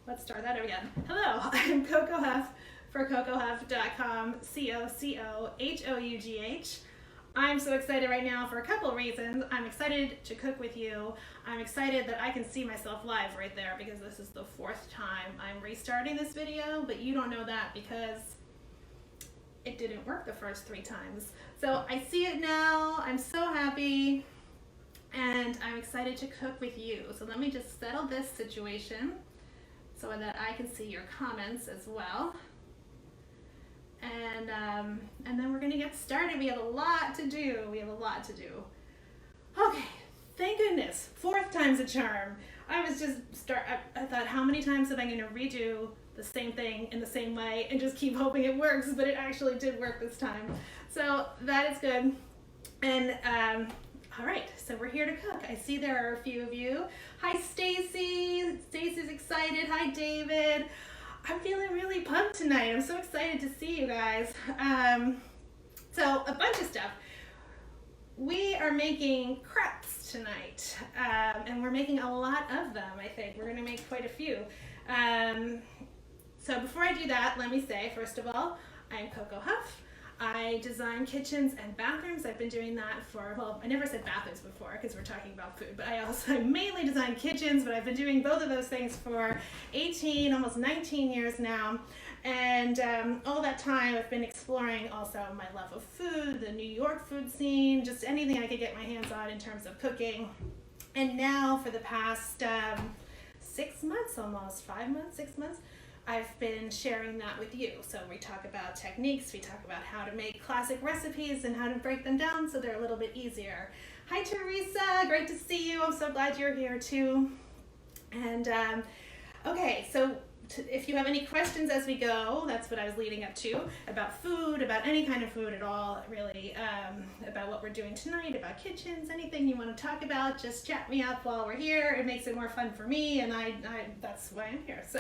Let's start that again. Hello, I'm Coco Huff for CocoHuff.com, CocoHough. I'm so excited right now for a couple of reasons. I'm excited to cook with you. I'm excited that I can see myself live right there because this is the fourth time I'm restarting this video, but you don't know that because it didn't work the first 3 times. So I see it now. I'm so happy and I'm excited to cook with you. So let me just settle this situation so that I can see your comments as well. And then we're gonna get started. We have a lot to do. Okay, thank goodness. 4th time's a charm. I thought, how many times am I gonna redo the same thing in the same way and just keep hoping it works, but it actually did work this time. So that is good. And all right, so we're here to cook. I see there are a few of you. Hi, Stacy. Stacy's excited. Hi, David. I'm feeling really pumped tonight. I'm so excited to see you guys. So a bunch of stuff. We are making crepes tonight, and we're making a lot of them, I think. We're gonna make quite a few. So before I do that, let me say, first of all, I'm Coco Huff. I design kitchens and bathrooms. I've been doing that for, well, I never said bathrooms before because we're talking about food, but I mainly design kitchens, but I've been doing both of those things for 18, almost 19 years now. And all that time I've been exploring also my love of food, the New York food scene, just anything I could get my hands on in terms of cooking. And now for the past 6 months, almost 5 months, 6 months, I've been sharing that with you. So we talk about techniques, we talk about how to make classic recipes and how to break them down so they're a little bit easier. Hi Teresa, great to see you. I'm so glad you're here too. And okay, so if you have any questions as we go, that's what I was leading up to, about food, about any kind of food at all, really, about what we're doing tonight, about kitchens, anything you want to talk about, just chat me up while we're here. It makes it more fun for me, and that's why I'm here. So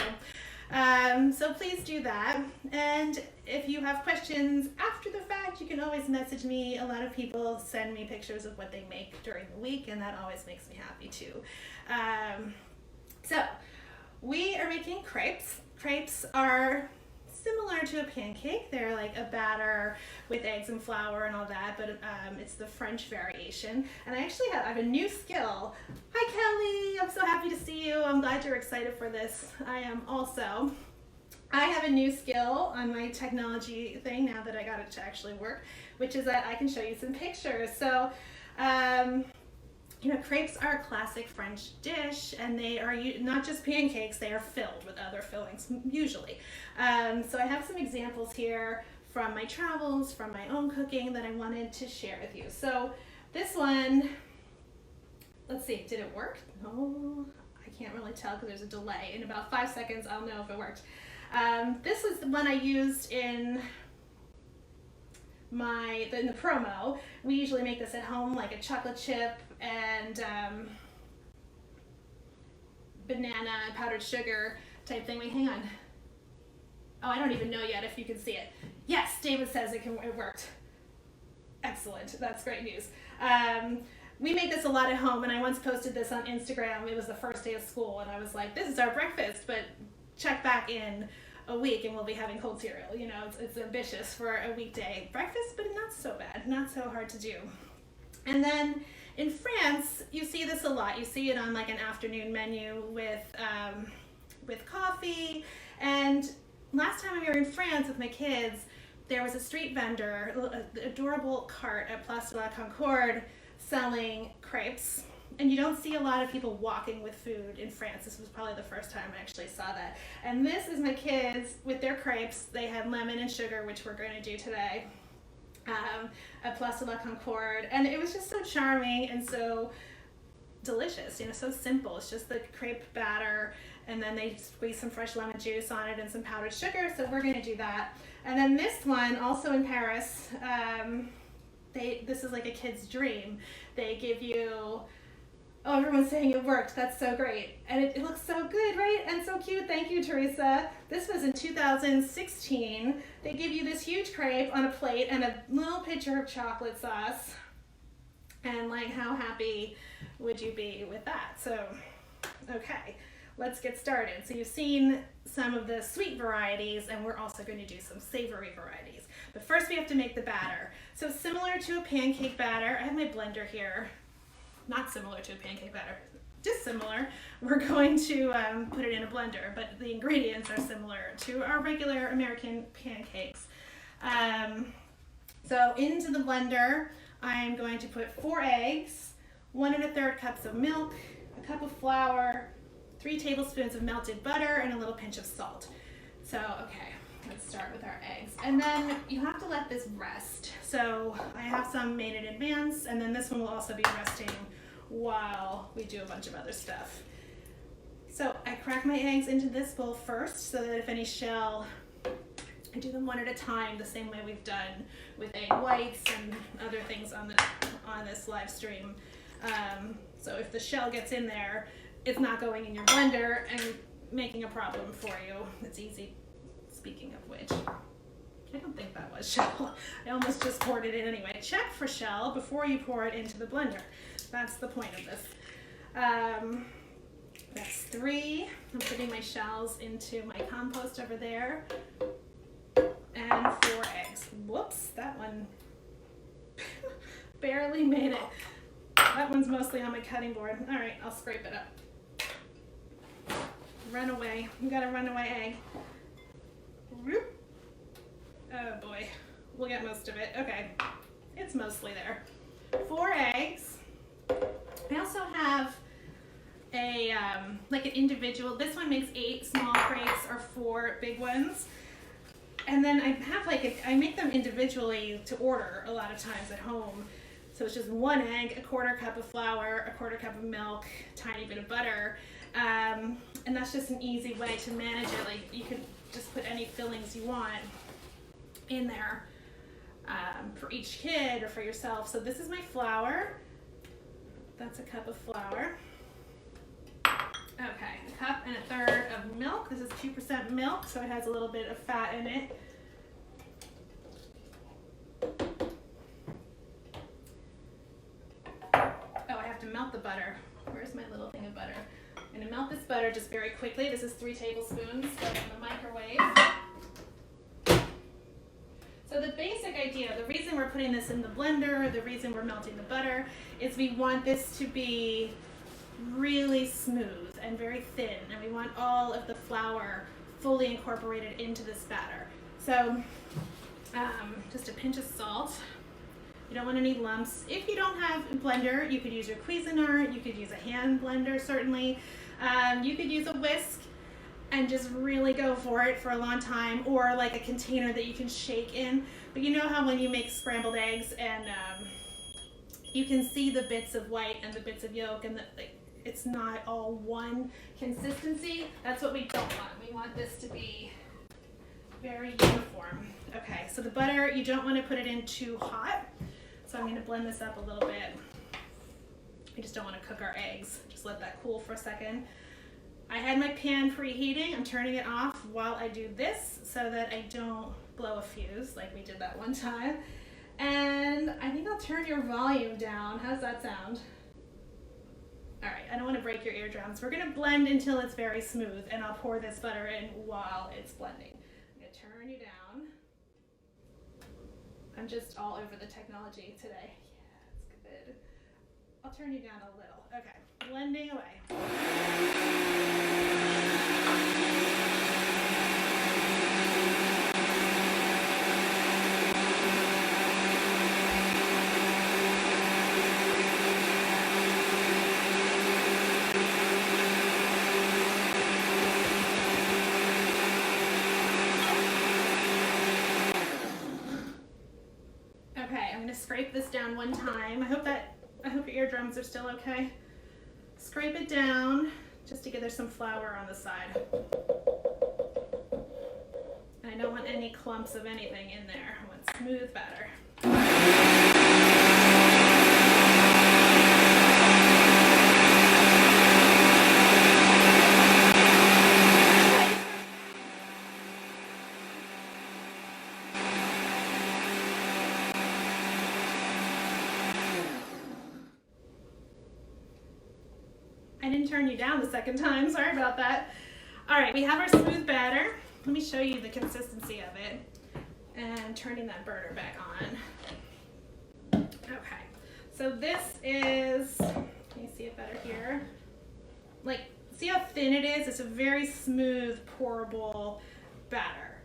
please do that. And if you have questions after the fact, you can always message me. A lot of people send me pictures of what they make during the week, and that always makes me happy too. So we are making crepes. Crepes are similar to a pancake. They're like a batter with eggs and flour and all that, but it's the French variation. And I actually have a new skill. Hi Kelly, I'm so happy to see you. I'm glad you're excited for this. I am also. I have a new skill on my technology thing now that I got it to actually work, which is that I can show you some pictures. So, you know, crepes are a classic French dish, and they are not just pancakes, they are filled with other fillings, usually. So I have some examples here from my travels, from my own cooking that I wanted to share with you. So this one, let's see, did it work? No, I can't really tell because there's a delay. In about 5 seconds, I'll know if it worked. This was the one I used in the promo. We usually make this at home, like a chocolate chip and banana and powdered sugar type thing. Wait, hang on. Oh, I don't even know yet if you can see it. Yes, David says it worked. Excellent, that's great news. We make this a lot at home, and I once posted this on Instagram. It was the first day of school, and I was like, this is our breakfast, but check back in a week and we'll be having cold cereal. You know, it's ambitious for a weekday breakfast, but not so bad, not so hard to do. And then in France, you see this a lot. You see it on like an afternoon menu with coffee. And last time we were in France with my kids, there was a street vendor, an adorable cart at Place de la Concorde selling crepes. And you don't see a lot of people walking with food in France. This was probably the first time I actually saw that. And this is my kids with their crepes. They had lemon and sugar, which we're going to do today, at Place de la Concorde. And it was just so charming and so delicious, you know, so simple. It's just the crepe batter, and then they squeeze some fresh lemon juice on it and some powdered sugar. So we're going to do that. And then this one, also in Paris, this is like a kid's dream. They give you, oh, everyone's saying it worked. That's so great. And it looks so good, right? And so cute. Thank you, Teresa. This was in 2016. They give you this huge crepe on a plate and a little pitcher of chocolate sauce. And like, how happy would you be with that? So, okay. let's get started. So you've seen some of the sweet varieties, and we're also going to do some savory varieties. But first we have to make the batter. So similar to a pancake batter, I have my blender here. Not similar to a pancake batter, just similar. We're going to put it in a blender, but the ingredients are similar to our regular American pancakes. So into the blender, I'm going to put 4 eggs, 1 1/3 cups of milk, a cup of flour, 3 tablespoons of melted butter, and a little pinch of salt. So, okay, let's start with our eggs. And then you have to let this rest. So I have some made in advance, and then this one will also be resting while we do a bunch of other stuff. So I crack my eggs into this bowl first, so that if any shell, I do them one at a time, the same way we've done with egg whites and other things on this live stream. So if the shell gets in there, it's not going in your blender and making a problem for you. It's easy. Speaking of which, I don't think that was shell. I almost just poured it in anyway. Check for shell before you pour it into the blender. That's the point of this. That's 3. I'm putting my shells into my compost over there. And 4 eggs. Whoops, that one barely made it. That one's mostly on my cutting board. All right, I'll scrape it up. Runaway. You got a runaway egg. Whoop. Oh boy, we'll get most of it. Okay, it's mostly there. 4 eggs. I also have a like an individual. This one makes 8 small crepes or 4 big ones. And then I have I make them individually to order a lot of times at home. So it's just 1 egg, 1/4 cup of flour, 1/4 cup of milk, tiny bit of butter. And that's just an easy way to manage it. Like you could just put any fillings you want in there for each kid or for yourself. So this is my flour. That's a cup of flour. Okay, 1 1/3 cups of milk. This is 2% milk, so it has a little bit of fat in it. Oh, I have to melt the butter. Where's my little thing of butter? I'm gonna melt this butter just very quickly. This is 3 tablespoons, go in the microwave. So the basic idea, the reason we're putting this in the blender, the reason we're melting the butter, is we want this to be really smooth and very thin, and we want all of the flour fully incorporated into this batter. So just a pinch of salt. You don't want any lumps. If you don't have a blender, you could use your Cuisinart, you could use a hand blender certainly. You could use a whisk and just really go for it for a long time, or like a container that you can shake in. But you know how when you make scrambled eggs and you can see the bits of white and the bits of yolk, and it's not all one consistency? That's what we don't want. We want this to be very uniform. Okay, so the butter, you don't want to put it in too hot. So I'm going to blend this up a little bit. We just don't want to cook our eggs. Just let that cool for a second. I had my pan preheating. I'm turning it off while I do this so that I don't blow a fuse like we did that one time. And I think I'll turn your volume down. How's that sound? All right, I don't want to break your eardrums. We're going to blend until it's very smooth, and I'll pour this butter in while it's blending. I'm going to turn you down. I'm just all over the technology today. Yeah, it's good. I'll turn you down a little. Okay, blending away. Okay, I'm going to scrape this down one time. I hope your eardrums are still okay. Scrape it down just to get there's some flour on the side. And I don't want any clumps of anything in there. I want smooth batter. I didn't turn you down the second time, sorry about that. All right, we have our smooth batter. Let me show you the consistency of it. And turning that burner back on. Okay, so this is, can you see it better here? Like, see how thin it is? It's a very smooth, pourable batter.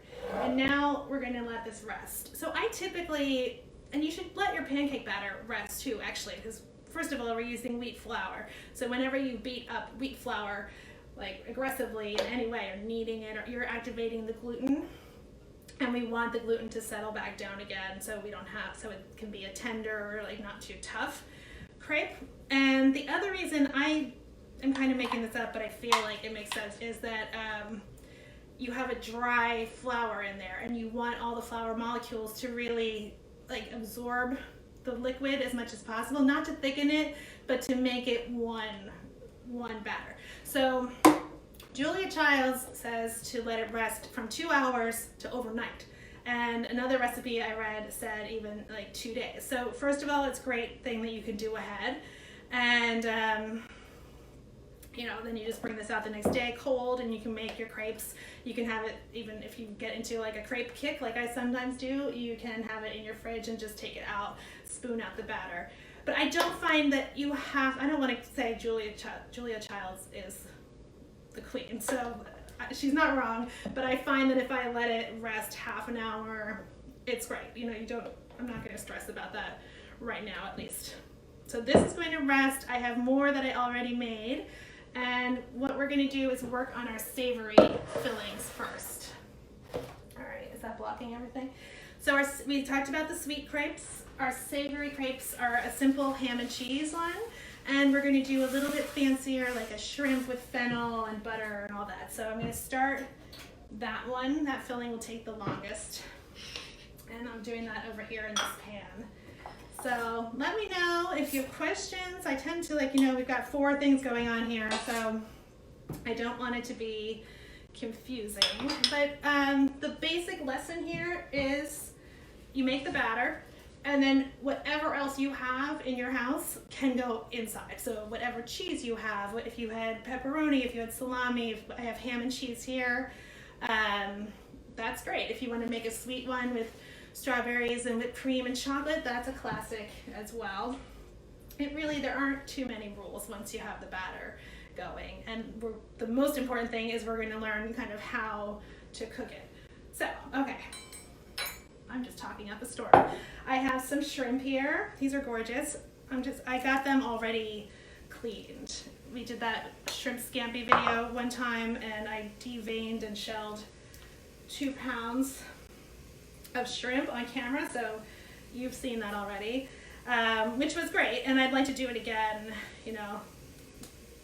And now we're gonna let this rest. So I typically, and you should let your pancake batter rest too, actually, because first of all, we're using wheat flour. So whenever you beat up wheat flour, like aggressively in any way, or kneading it, or you're activating the gluten, and we want the gluten to settle back down again, so we don't have, so it can be a tender, like not too tough crepe. And the other reason I am kind of making this up, but I feel like it makes sense, is that you have a dry flour in there, and you want all the flour molecules to really like absorb the liquid as much as possible, not to thicken it, but to make it one batter. So Julia Childs says to let it rest from 2 hours to overnight. And another recipe I read said even like 2 days. So first of all, it's a great thing that you can do ahead. And you know, then you just bring this out the next day cold, and you can make your crepes. You can have it, even if you get into like a crepe cake like I sometimes do, you can have it in your fridge and just take it out, spoon out the batter. But I don't find that you have, I don't want to say Julia Childs is the queen, so she's not wrong, but I find that if I let it rest half an hour, it's great. You know, I'm not going to stress about that right now, at least. So this is going to rest. I have more that I already made, and what we're going to do is work on our savory fillings first. All right, is that blocking everything? So we talked about the sweet crepes. Our savory crepes are a simple ham and cheese one. And we're going to do a little bit fancier, like a shrimp with fennel and butter and all that. So I'm going to start that one. That filling will take the longest. And I'm doing that over here in this pan. So let me know if you have questions. I tend to, like, you know, we've got 4 things going on here, so I don't want it to be confusing. But the basic lesson here is you make the batter, and then whatever else you have in your house can go inside. So whatever cheese you have, if you had pepperoni, if you had salami, if I have ham and cheese here, that's great. If you want to make a sweet one with strawberries and whipped cream and chocolate, that's a classic as well. There aren't too many rules once you have the batter going. And the most important thing is we're going to learn kind of how to cook it. So, okay. I'm just talking out the store. I have some shrimp here. These are gorgeous. I got them already cleaned. We did that shrimp scampi video one time, and I deveined and shelled 2 pounds of shrimp on camera, so you've seen that already, which was great, and I'd like to do it again, you know.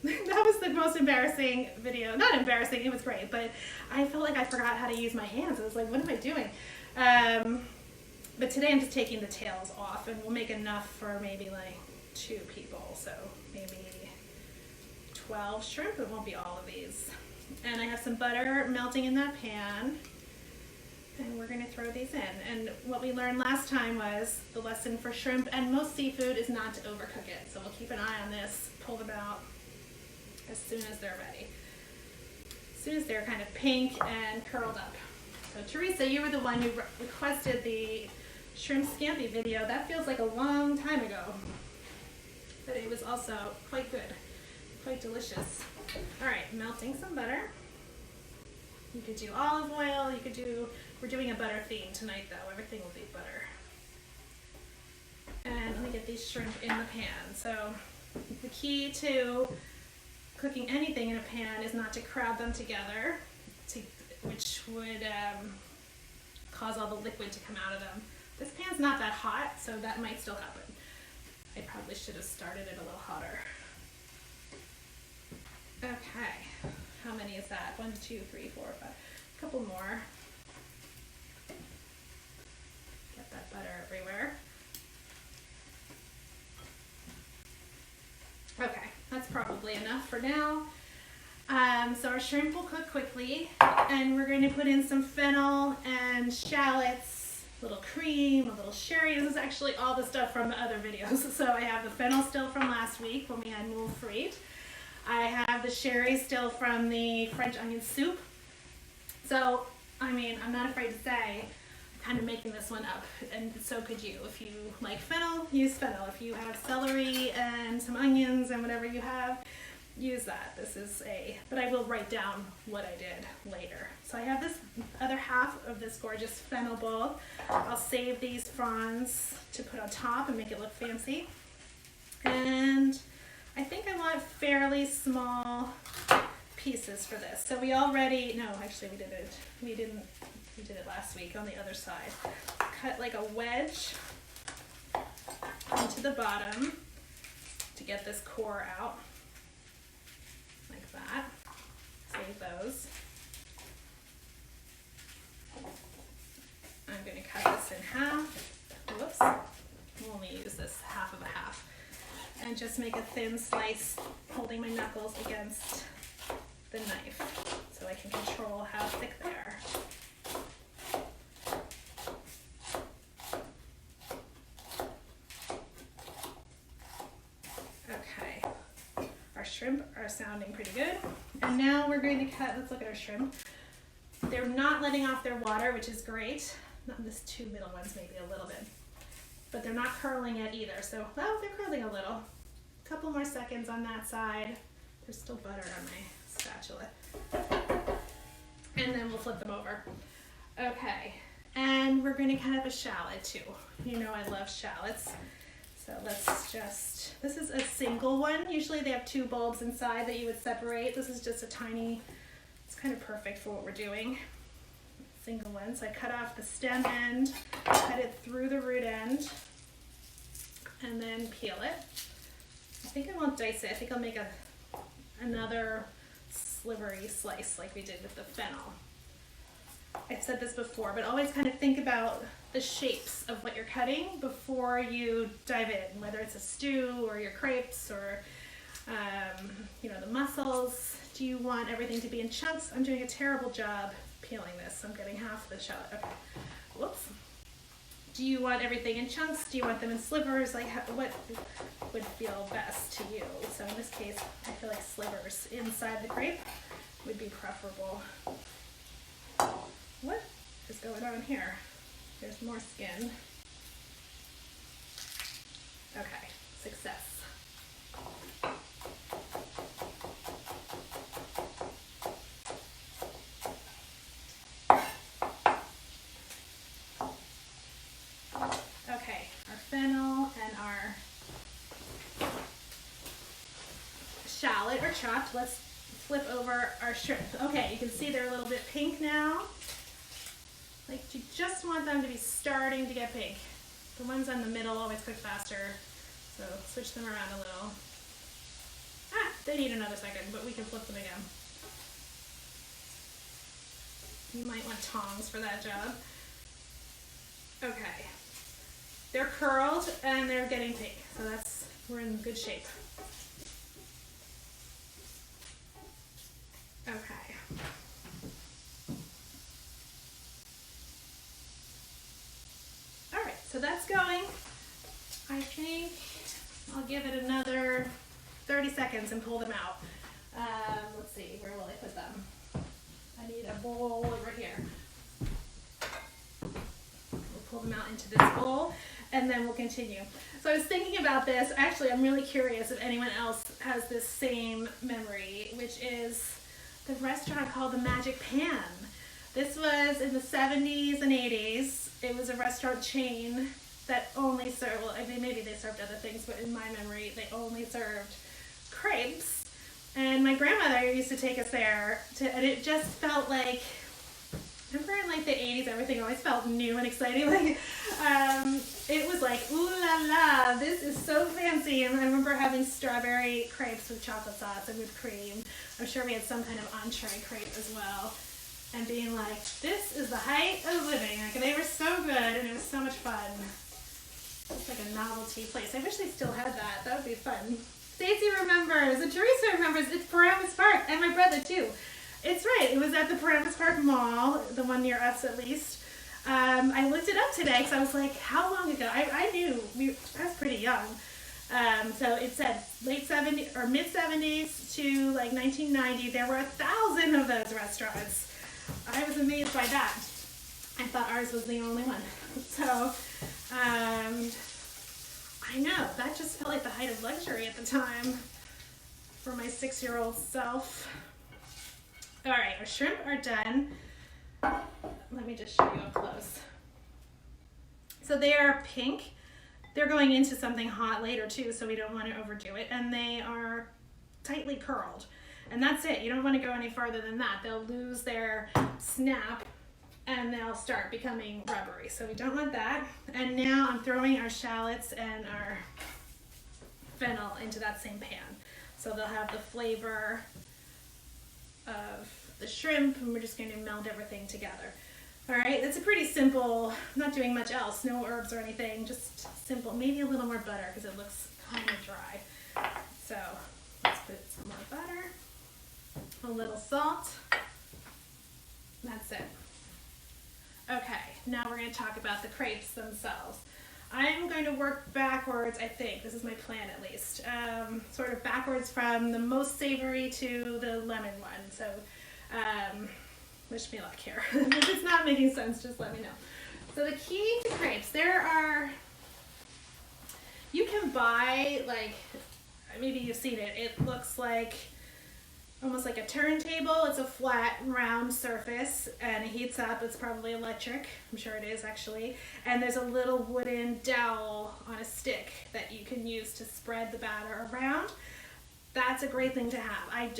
That was the most embarrassing video. Not embarrassing, it was great, but I felt like I forgot how to use my hands. I was like, what am I doing? But today I'm just taking the tails off, and we'll make enough for maybe like 2 people, so maybe 12 shrimp. It won't be all of these. And I have some butter melting in that pan, and we're going to throw these in. And what we learned last time was the lesson for shrimp and most seafood is not to overcook it. So we'll keep an eye on this, pull them out as soon as they're ready. As soon as they're kind of pink and curled up. So Teresa, you were the one who requested the shrimp scampi video. That feels like a long time ago, but it was also quite good, quite delicious. All right, melting some butter. You could do olive oil, you could do, we're doing a butter theme tonight though, everything will be butter. And let me get these shrimp in the pan. So the key to cooking anything in a pan is not to crowd them together, which would cause all the liquid to come out of them. This pan's not that hot, so that might still happen. I probably should have started it a little hotter. Okay, how many is that? 1, 2, 3, 4, 5. A couple more. Get that butter everywhere. Okay, that's probably enough for now. So our shrimp will cook quickly, and we're going to put in some fennel and shallots, a little cream, a little sherry. This is actually all the stuff from the other videos. So I have the fennel still from last week when we had moule frite. I have the sherry still from the French onion soup. So, I mean, I'm not afraid to say, I'm kind of making this one up, and so could you. If you like fennel, use fennel. If you have celery and some onions and whatever you have, use that. But I will write down what I did later. So I have this other half of this gorgeous fennel bowl. I'll save these fronds to put on top and make it look fancy. And I think I want fairly small pieces for this. So we already, no, actually we didn't. We did it last week on the other side. Cut like a wedge into the bottom to get this core out. Like that. Save those. I'm going to cut this in half. Whoops. We'll only use this half of a half. And just make a thin slice, holding my knuckles against the knife so I can control how thick they are. Okay, our shrimp are sounding pretty good. And now we're going to cut, let's look at our shrimp. They're not letting off their water, which is great. Not these two middle ones, maybe a little bit. But they're not curling yet either. So, well, they're curling a little. A couple more seconds on that side. There's still butter on my spatula. And then we'll flip them over. Okay, and we're going to cut up a shallot too. You know I love shallots. So let's just, this is a single one. Usually they have two bulbs inside that you would separate. This is just a tiny, it's kind of perfect for what we're doing. Single one. So I cut off the stem end, cut it through the root end, and then peel it. I think I won't dice it. I think I'll make another slivery slice like we did with the fennel. I've said this before, but always kind of think about the shapes of what you're cutting before you dive in, whether it's a stew or your crepes or you know, the mussels. Do you want everything to be in chunks? I'm doing a terrible job peeling this. I'm getting half the shallot. Okay. Whoops. Do you want everything in chunks? Do you want them in slivers? Like, what would feel best to you? So in this case, I feel like slivers inside the crepe would be preferable. What is going on here? There's more skin. Okay, success. Okay, our fennel and our shallot are chopped. Let's flip over our shrimp. Okay, you can see they're a little bit pink now. Like, you just want them to be starting to get pink. The ones in the middle always cook faster, so switch them around a little. Ah, they need another second, but we can flip them again. You might want tongs for that job. Okay. They're curled and they're getting pink, so we're in good shape. Okay. All right, so that's going. I think I'll give it another 30 seconds and pull them out. Let's see, where will I put them? I need a bowl over here. We'll pull them out into this bowl and then we'll continue. So I was thinking about this. Actually, I'm really curious if anyone else has this same memory, which is the restaurant called the Magic Pan. This was in the 70s and 80s. It was a restaurant chain that only served, well, I mean, maybe they served other things, but in my memory, they only served crepes. And my grandmother used to take us there, and it just felt like, remember in like the 80s, everything always felt new and exciting. Like, it was like, ooh la la, this is so fancy. And I remember having strawberry crepes with chocolate sauce and with cream. I'm sure we had some kind of entree crepe as well. And being like, this is the height of living. Like, they were so good, and it was so much fun. It's like a novelty place. I wish they still had that. That would be fun. Stacy remembers, and Teresa remembers, it's Paramus Park, and my brother too. It's right, it was at the Paramus Park Mall, the one near us at least. I looked it up today because I was like, how long ago? I knew, I was pretty young. So it said late 70s or mid 70s to like 1990, there were 1,000 of those restaurants. I was amazed by that. I thought ours was the only one. So, I know, that just felt like the height of luxury at the time for my 6-year-old self. All right, our shrimp are done. Let me just show you up close. So they are pink. They're going into something hot later too, so we don't want to overdo it. And they are tightly curled. And that's it. You don't want to go any farther than that. They'll lose their snap and they'll start becoming rubbery. So we don't want that. And now I'm throwing our shallots and our fennel into that same pan. So they'll have the flavor of the shrimp, and we're just going to meld everything together. All right, it's a pretty simple, I'm not doing much else, no herbs or anything, just simple. Maybe a little more butter because it looks kind of dry. So let's put some more butter, a little salt. That's it. Okay, now we're going to talk about the crepes themselves. I'm going to work backwards, I think. This is my plan at least. Sort of backwards from the most savory to the lemon one. So wish me luck here. If it's not making sense, just let me know. So the key to crepes, you can buy, like, maybe you've seen it. It looks like almost like a turntable. It's a flat, round surface, and it heats up. It's probably electric. I'm sure it is, actually. And there's a little wooden dowel on a stick that you can use to spread the batter around. That's a great thing to have.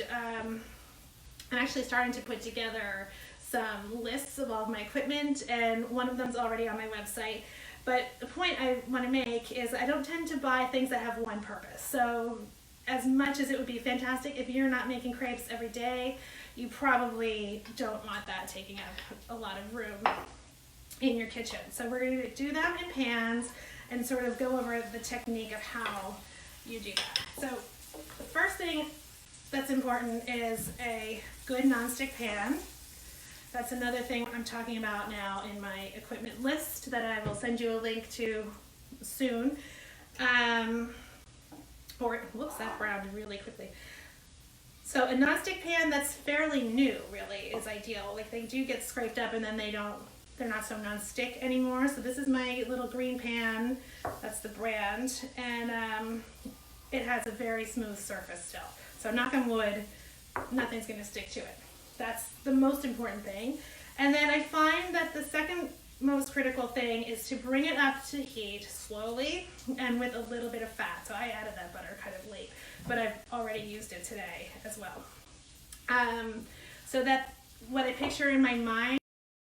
I'm actually starting to put together some lists of all of my equipment, and one of them's already on my website. But the point I want to make is I don't tend to buy things that have one purpose. So as much as it would be fantastic if you're not making crepes every day, you probably don't want that taking up a lot of room in your kitchen. So we're going to do them in pans and sort of go over the technique of how you do that. So the first thing that's important is a good nonstick pan. That's another thing I'm talking about now in my equipment list that I will send you a link to soon. Whoops, that browned really quickly. So a nonstick pan that's fairly new really is ideal. Like, they do get scraped up and then they're not so nonstick anymore. So this is my little green pan. That's the brand. And it has a very smooth surface still. So knock on wood, nothing's going to stick to it. That's the most important thing. And then I find that the second most critical thing is to bring it up to heat slowly and with a little bit of fat. So I added that butter kind of late, but I've already used it today as well. So that what I picture in my mind,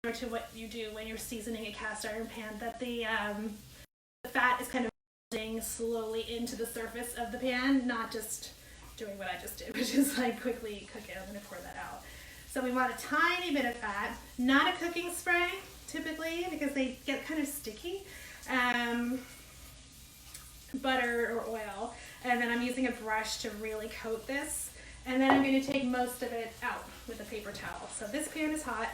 similar to what you do when you're seasoning a cast iron pan, that the fat is kind of melting slowly into the surface of the pan, not just doing what I just did, which is like quickly cook it. I'm going to pour that out. So we want a tiny bit of fat, not a cooking spray typically because they get kind of sticky. Butter or oil, and then I'm using a brush to really coat this, and then I'm going to take most of it out with a paper towel. So this pan is hot.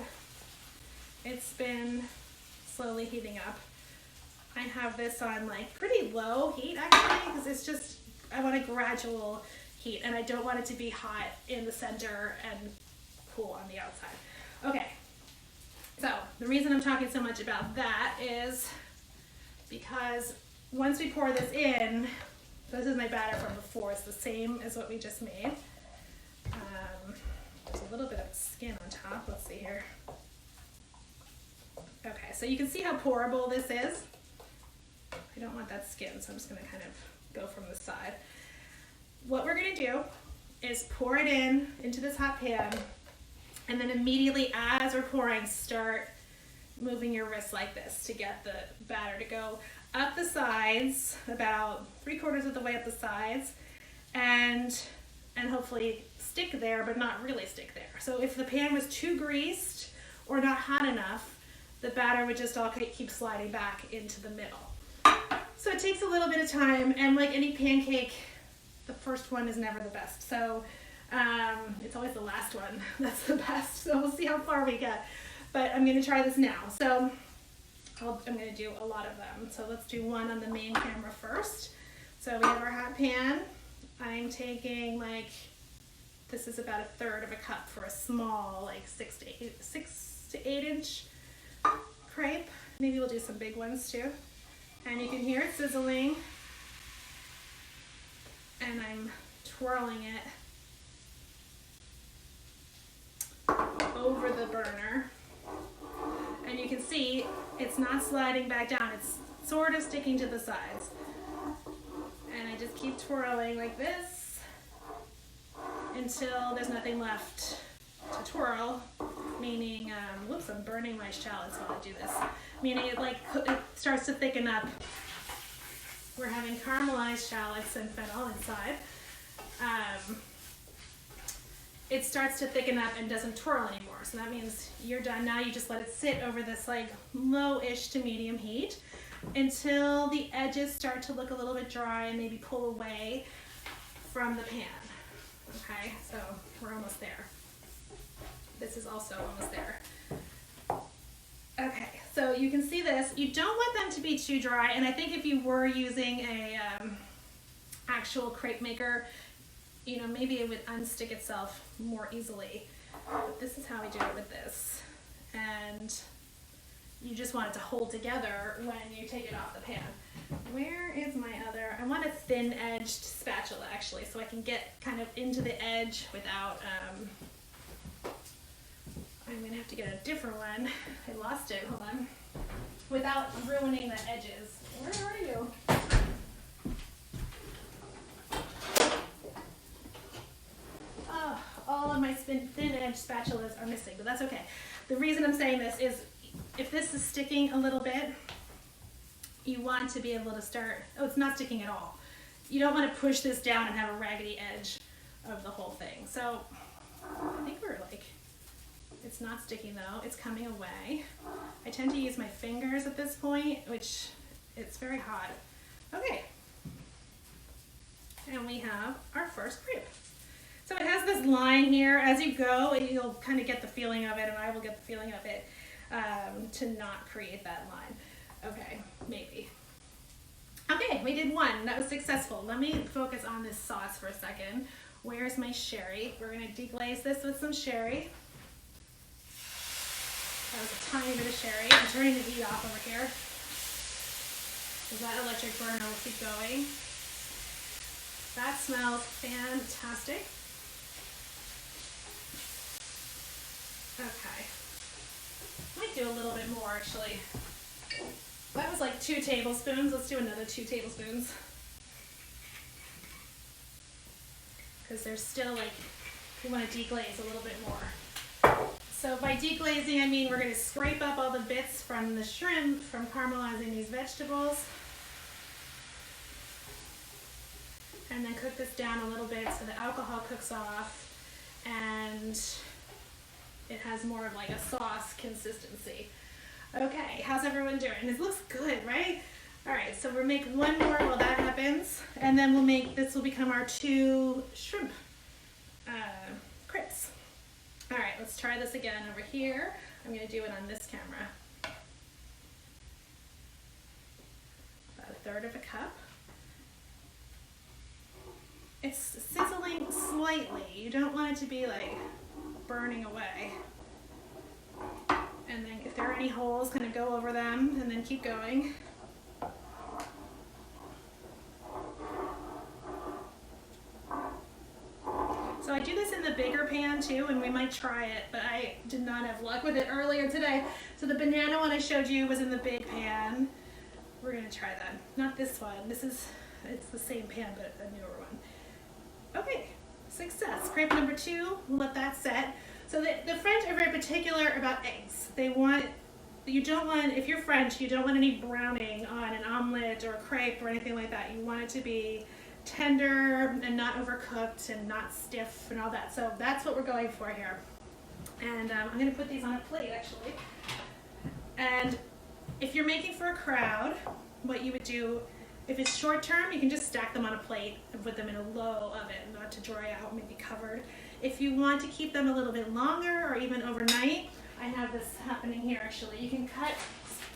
It's been slowly heating up. I have this on like pretty low heat actually because it's just, I want a gradual heat and I don't want it to be hot in the center and cool on the outside. Okay, so the reason I'm talking so much about that is because once we pour this in, this is my batter from before, it's the same as what we just made. There's a little bit of skin on top, let's see here. Okay, so you can see how pourable this is. I don't want that skin, so I'm just gonna kind of go from the side. What we're gonna do is pour it into this hot pan, and then immediately as we're pouring, start moving your wrist like this to get the batter to go up the sides, about 3/4 of the way up the sides, and hopefully stick there, but not really stick there. So if the pan was too greased or not hot enough, the batter would just all keep sliding back into the middle. So it takes a little bit of time, and like any pancake, the first one is never the best. So it's always the last one that's the best. So we'll see how far we get. But I'm gonna try this now. So I'm gonna do a lot of them. So let's do one on the main camera first. So we have our hot pan. I'm taking like, this is about 1/3 of a cup for a small, like 6 to 8 inch crepe. Maybe we'll do some big ones too. And you can hear it sizzling. And I'm twirling it over the burner. And you can see it's not sliding back down. It's sort of sticking to the sides. And I just keep twirling like this until there's nothing left to twirl, meaning, whoops, I'm burning my shallots while I do this, meaning it starts to thicken up. We're having caramelized shallots and fennel inside. It starts to thicken up and doesn't twirl anymore. So that means you're done. Now you just let it sit over this like low-ish to medium heat until the edges start to look a little bit dry and maybe pull away from the pan. Okay, so we're almost there. This is also almost there. Okay, so you can see this. You don't want them to be too dry, and I think if you were using a actual crepe maker, you know, maybe it would unstick itself more easily. But this is how we do it with this. And you just want it to hold together when you take it off the pan. Where is my other, I want a thin-edged spatula actually, so I can get kind of into the edge without, I'm gonna have to get a different one. I lost it, hold on. Without ruining the edges. Where are you? Oh, all of my thin-edged spatulas are missing, but that's okay. The reason I'm saying this is if this is sticking a little bit, you want to be able to start, oh, it's not sticking at all. You don't want to push this down and have a raggedy edge of the whole thing. So I think we're like, it's not sticking though, it's coming away. I tend to use my fingers at this point, which it's very hot. Okay, and we have our first crepe. So it has this line here. As you go, you'll kind of get the feeling of it, and I will get the feeling of it, to not create that line. Okay, maybe. Okay, we did one. That was successful. Let me focus on this sauce for a second. Where's my sherry? We're going to deglaze this with some sherry. That was a tiny bit of sherry. I'm turning the heat off over here, because that electric burner will keep going. That smells fantastic. Okay. Might do a little bit more actually. That was like 2 tablespoons. Let's do another 2 tablespoons. Because there's still like, we want to deglaze a little bit more. So by deglazing, I mean we're going to scrape up all the bits from the shrimp from caramelizing these vegetables. And then cook this down a little bit so the alcohol cooks off and it has more of like a sauce consistency. Okay, how's everyone doing? This looks good, right? All right, so we'll make one more while that happens, and then we'll make, this will become our 2 shrimp crepes. All right, let's try this again over here. I'm gonna do it on this camera. About 1/3 of a cup. It's sizzling slightly. You don't want it to be like burning away. And then if there are any holes, kind of go over them and then keep going. So I do this in the bigger pan too, and we might try it, but I did not have luck with it earlier today. So the banana one I showed you was in the big pan. We're gonna try that. Not this one. It's the same pan, but a newer one. Okay, success. Crepe number 2, we'll let that set. So the French are very particular about eggs. You don't want, if you're French, you don't want any browning on an omelet or a crepe or anything like that. You want it to be tender and not overcooked and not stiff and all that. So that's what we're going for here. And I'm gonna put these on a plate actually. And if you're making for a crowd, what you would do, if it's short term, you can just stack them on a plate and put them in a low oven, not to dry out, maybe covered. If you want to keep them a little bit longer or even overnight, I have this happening here actually. You can cut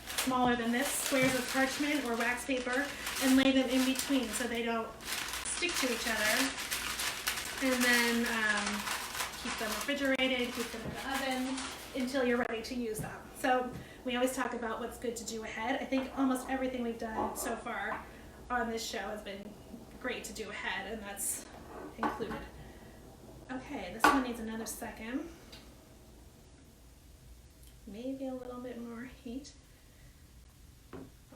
smaller than this, squares of parchment or wax paper, and lay them in between so they don't stick to each other. And then keep them refrigerated, keep them in the oven until you're ready to use them. So we always talk about what's good to do ahead. I think almost everything we've done so far on this show has been great to do ahead, and that's included. Okay, this one needs another second. Maybe a little bit more heat.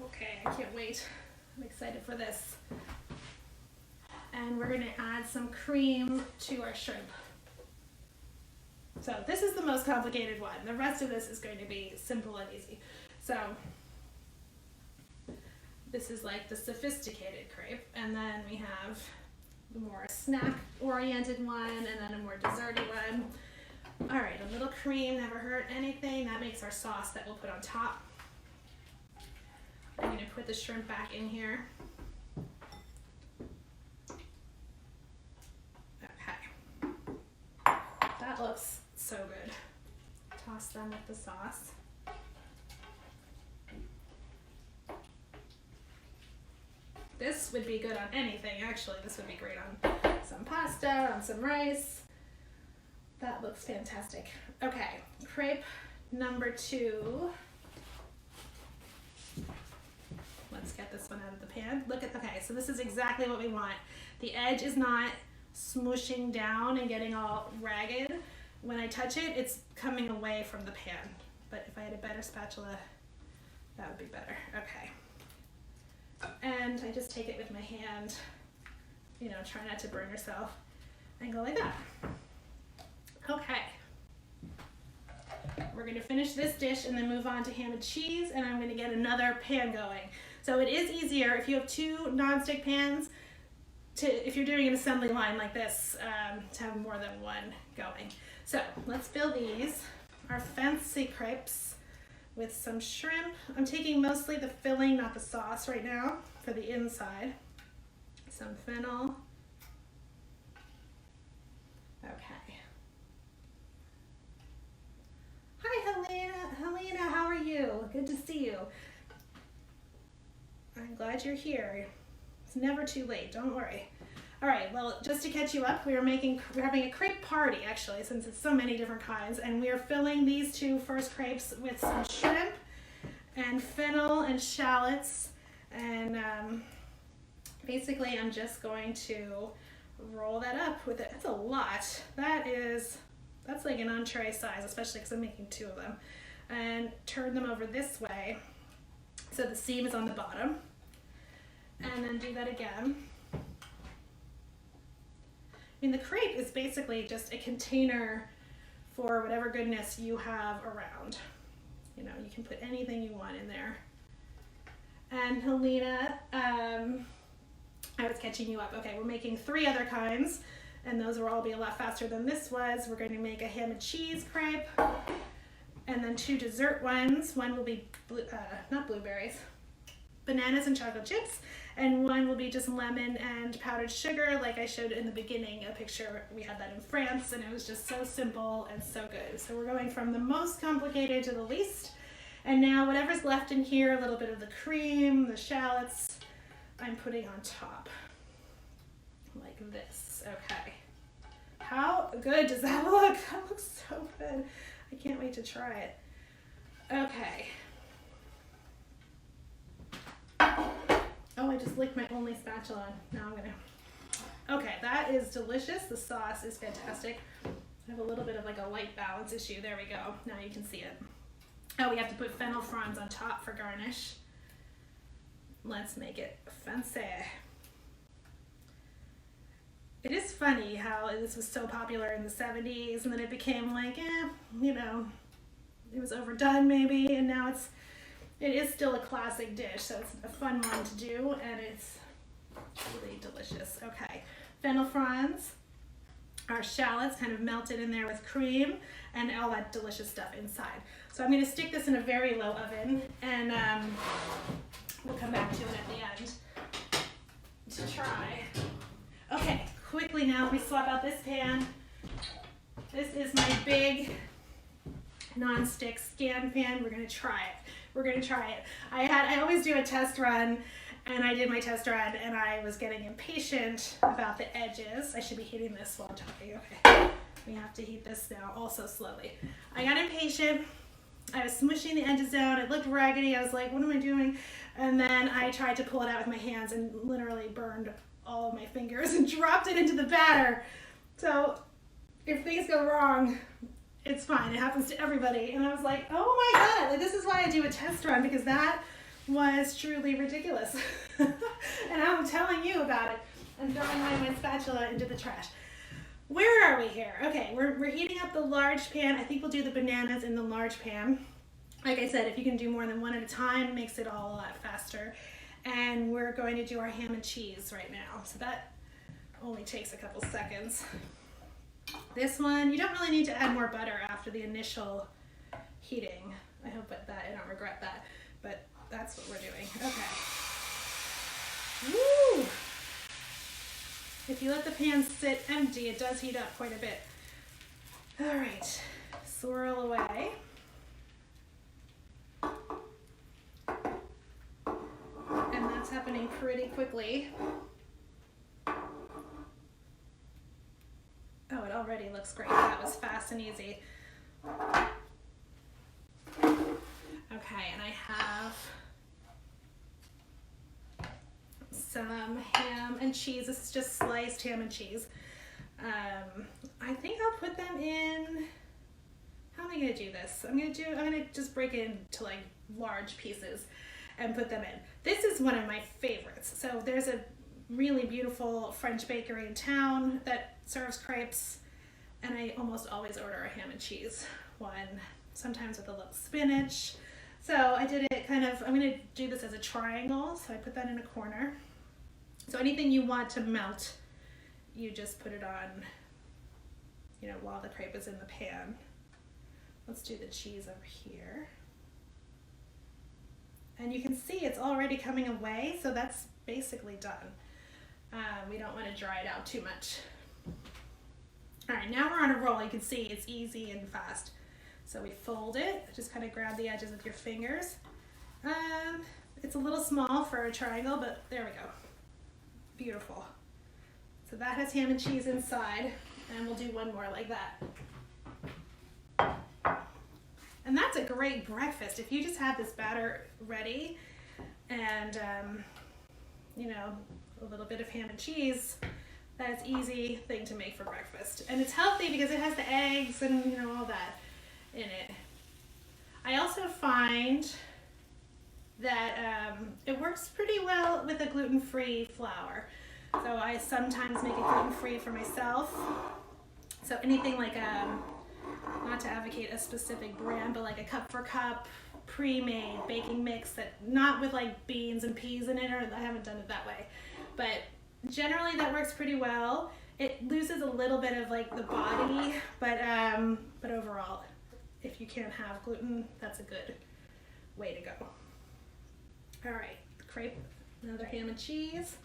Okay, I can't wait. I'm excited for this. And we're going to add some cream to our shrimp. So this is the most complicated one. The rest of this is going to be simple and easy. So this is like the sophisticated crepe, and then we have the more snack-oriented one, and then a more desserty one. All right, a little cream never hurt anything. That makes our sauce that we'll put on top. I'm going to put the shrimp back in here. Okay. That looks so good. Toss them with the sauce. This would be good on anything, actually. This would be great on some pasta, on some rice. That looks fantastic. Okay, crepe number 2. Let's get this one out of the pan. Look at, okay, so this is exactly what we want. The edge is not smooshing down and getting all ragged. When I touch it, it's coming away from the pan. But if I had a better spatula, that would be better. Okay. And I just take it with my hand, you know, try not to burn yourself, and go like that. Okay. We're going to finish this dish and then move on to ham and cheese, and I'm going to get another pan going. So it is easier if you have 2 nonstick pans, if you're doing an assembly line like this, to have more than one going. So let's fill these, our fancy crepes, with some shrimp. I'm taking mostly the filling, not the sauce right now, for the inside. Some fennel. Okay. Hi, Helena. Helena, how are you? Good to see you. I'm glad you're here. It's never too late, don't worry. All right, well, just to catch you up, we're having a crepe party, actually, since it's so many different kinds, and we are filling these 2 first crepes with some shrimp and fennel and shallots, and basically I'm just going to roll that up with it. That's a lot. That's like an entree size, especially because I'm making 2 of them, and turn them over this way so the seam is on the bottom, and then do that again. I mean, the crepe is basically just a container for whatever goodness you have around. You know, you can put anything you want in there. And Helena, I was catching you up. Okay, we're making 3 other kinds, and those will all be a lot faster than this was. We're going to make a ham and cheese crepe, and then 2 dessert ones. One will be, not blueberries, bananas and chocolate chips, and one will be just lemon and powdered sugar, like I showed in the beginning, a picture. We had that in France, and it was just so simple and so good. So we're going from the most complicated to the least, and now whatever's left in here, a little bit of the cream, the shallots, I'm putting on top, like this. Okay. How good does that look? That looks so good. I can't wait to try it. Okay. Oh, I just licked my only spatula. Now I'm gonna. Okay, that is delicious. The sauce is fantastic. I have a little bit of like a light balance issue. There we go. Now you can see it. Oh, we have to put fennel fronds on top for garnish. Let's make it fancy. It is funny how this was so popular in the 70s, and then it became like, you know, it was overdone maybe, and now it is still a classic dish, so it's a fun one to do, and it's really delicious. Okay, fennel fronds, our shallots kind of melted in there with cream, and all that delicious stuff inside. So I'm going to stick this in a very low oven, and we'll come back to it at the end to try. Okay, quickly now, let me swap out this pan. This is my big non-stick scan pan. We're going to try it. we're gonna try it. I always do a test run, and I did my test run, and I was getting impatient about the edges. I should be heating this while I'm talking. Okay, we have to heat this now also slowly. I got impatient. I was smushing the edges down. It looked raggedy. I was like, what am I doing? And then I tried to pull it out with my hands and literally burned all of my fingers and dropped it into the batter. So if things go wrong, it's fine. It happens to everybody. And I was like, oh my God, like, this is why I do a test run, because that was truly ridiculous. And I'm telling you about it and throwing my spatula into the trash. Where are we here? Okay, we're heating up the large pan. I think we'll do the bananas in the large pan. Like I said, if you can do more than one at a time, it makes it all a lot faster. And we're going to do our ham and cheese right now. So that only takes a couple seconds. This one, you don't really need to add more butter after the initial heating. I hope that I don't regret that, but that's what we're doing. Okay. Woo! If you let the pan sit empty, it does heat up quite a bit. All right, swirl away. And that's happening pretty quickly. Oh, it already looks great. That was fast and easy. Okay, and I have some ham and cheese. This is just sliced ham and cheese. I think I'll put them in, how am I gonna do this? I'm gonna just break it into like large pieces and put them in. This is one of my favorites. So there's a really beautiful French bakery in town that serves crepes, and I almost always order a ham and cheese one, sometimes with a little spinach. So I did it kind of, I'm gonna do this as a triangle, so I put that in a corner. So anything you want to melt, you just put it on, you know, while the crepe is in the pan. Let's do the cheese over here. And you can see it's already coming away, so that's basically done. We don't want to dry it out too much. All right, now we're on a roll. You can see it's easy and fast. So we fold it, just kind of grab the edges with your fingers. It's a little small for a triangle, but there we go. Beautiful. So that has ham and cheese inside, and we'll do one more like that. And that's a great breakfast. If you just have this batter ready and, you know, a little bit of ham and cheese, that's easy thing to make for breakfast. And it's healthy because it has the eggs and, you know, all that in it. I also find that it works pretty well with a gluten-free flour. So I sometimes make it gluten-free for myself. So anything like not to advocate a specific brand, but like a cup for cup pre-made baking mix, that not with like beans and peas in it, or I haven't done it that way, but generally that works pretty well. It loses a little bit of like the body, but overall, if you can't have gluten, that's a good way to go. All right, crepe, another ham and cheese.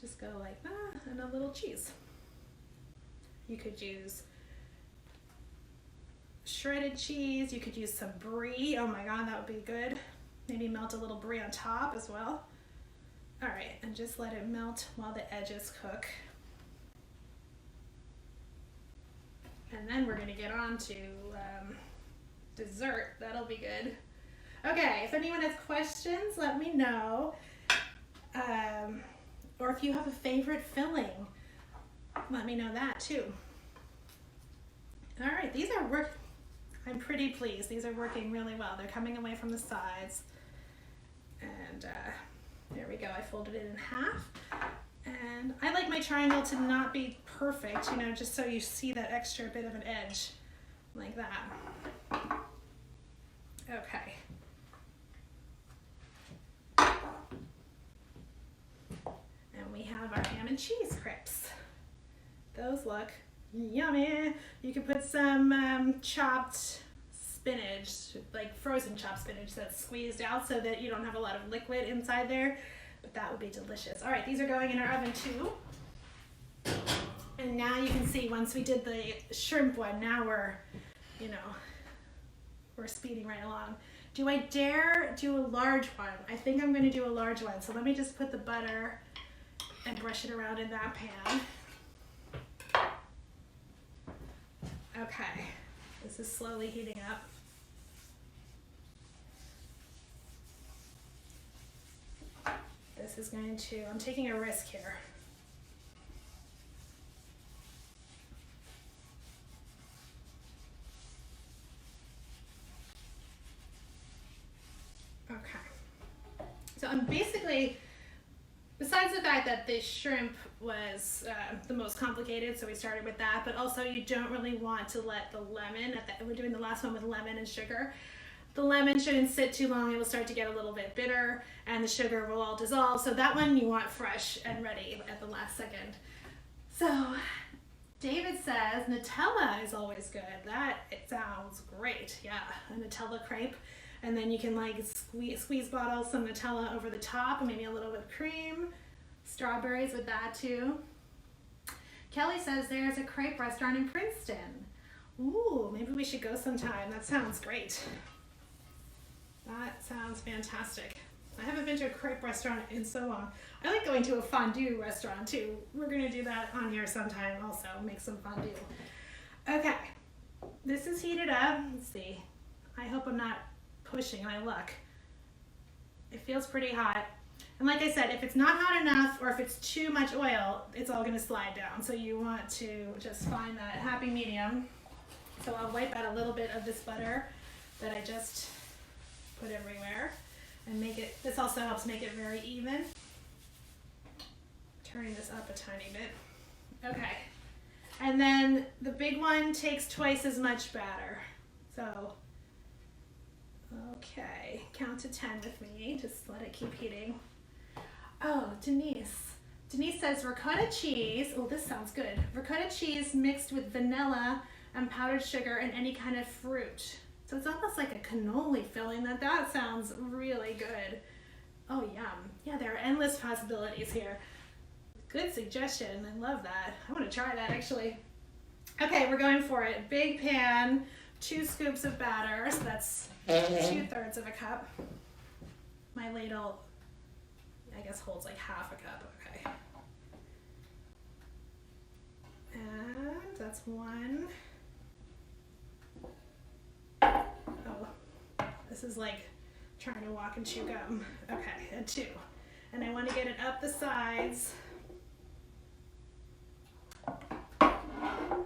Just go like that, and a little cheese. You could use shredded cheese. You could use some brie. Oh my God, that would be good. Maybe melt a little brie on top as well. All right, and just let it melt while the edges cook. And then we're gonna get on to dessert. That'll be good. Okay, if anyone has questions, let me know. Or if you have a favorite filling, let me know that too. All right, these are I'm pretty pleased. These are working really well. They're coming away from the sides. And there we go. I folded it in half. And I like my triangle to not be perfect, you know, just so you see that extra bit of an edge like that. Okay. And we have our ham and cheese crepes. Those look yummy. You can put some chopped spinach, like frozen chopped spinach that's squeezed out so that you don't have a lot of liquid inside there, but that would be delicious. All right, these are going in our oven too. And now you can see, once we did the shrimp one, now we're speeding right along. Do I dare do a large one? I think I'm gonna do a large one. So let me just put the butter and brush it around in that pan. Okay, this is slowly heating up. This is going to, I'm taking a risk here. Okay. So I'm basically, besides the fact that the shrimp was the most complicated, so we started with that, but also you don't really want to let the lemon, we're doing the last one with lemon and sugar. The lemon shouldn't sit too long, it will start to get a little bit bitter and the sugar will all dissolve. So that one you want fresh and ready at the last second. So David says Nutella is always good. It sounds great. Yeah, a Nutella crepe. And then you can like squeeze bottle some Nutella over the top and maybe a little bit of cream. Strawberries with that too. Kelly says there's a crepe restaurant in Princeton. Ooh, maybe we should go sometime. That sounds great. That sounds fantastic. I haven't been to a crepe restaurant in so long. I like going to a fondue restaurant too. We're gonna do that on here sometime also, make some fondue. Okay, this is heated up. Let's see. I hope I'm not pushing my luck. It feels pretty hot. And like I said, if it's not hot enough or if it's too much oil, it's all gonna slide down. So you want to just find that happy medium. So I'll wipe out a little bit of this butter that I just put everywhere and make it, this also helps make it very even. Turning this up a tiny bit. Okay. And then the big one takes twice as much batter. So, okay, count to 10 with me, just let it keep heating. Oh, Denise. Denise says ricotta cheese, oh this sounds good. Ricotta cheese mixed with vanilla and powdered sugar and any kind of fruit. So it's almost like a cannoli filling. That sounds really good. Oh, yum. Yeah, there are endless possibilities here. Good suggestion. I love that. I want to try that actually. Okay, we're going for it. Big pan, 2 scoops of batter. So that's 2/3 of a cup. My ladle, I guess, holds like half a cup. Okay. And that's 1. Oh, this is like trying to walk and chew gum. Okay, and 2. And I want to get it up the sides.